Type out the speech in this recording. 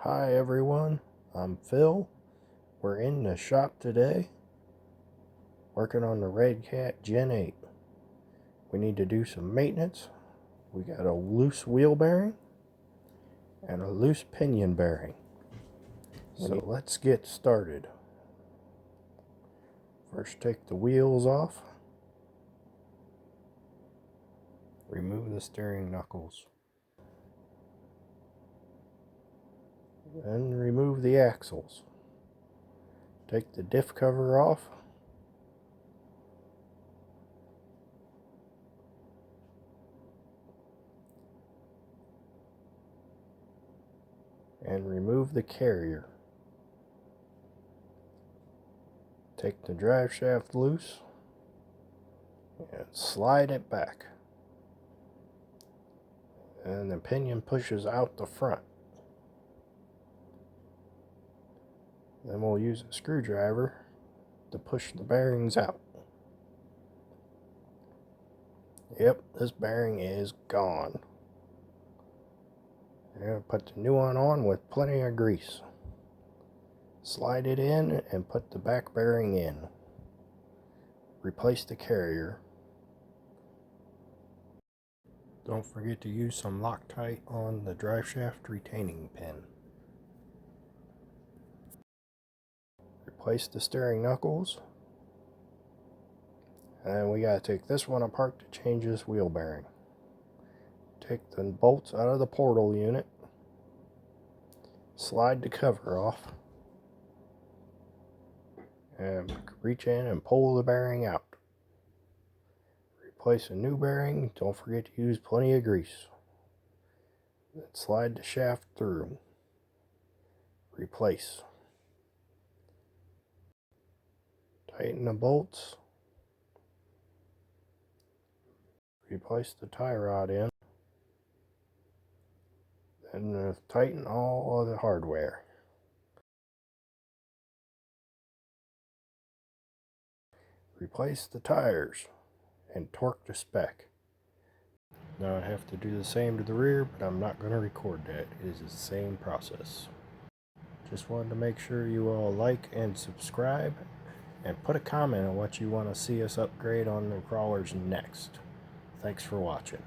Hi everyone, I'm Phil. We're in the shop today working on the redcat Gen 8. We need to do some maintenance. We got a loose wheel bearing and a loose pinion bearing. So let's get started. First, take the wheels off. Remove the steering knuckles. Then remove the axles. Take the diff cover off. And remove the carrier. Take the drive shaft loose and slide it back. And the pinion pushes out the front. Then we'll use a screwdriver to push the bearings out. Yep, this bearing is gone. And put the new one on with plenty of grease. Slide it in and put the back bearing in. Replace the carrier. Don't forget to use some Loctite on the drive shaft retaining pin. Replace the steering knuckles. And we gotta take this one apart to change this wheel bearing. Take the bolts out of the portal unit. Slide the cover off. And reach in and pull the bearing out. Replace a new bearing. Don't forget to use plenty of grease. Then slide the shaft through. Replace. Tighten the bolts. Replace the tie rod in. Then tighten all of the hardware. Replace the tires and torque the spec. Now I have to do the same to the rear, but I'm not going to record that. It is the same process. Just wanted to make sure you all like and subscribe and put a comment on what you want to see us upgrade on the crawlers next. Thanks for watching.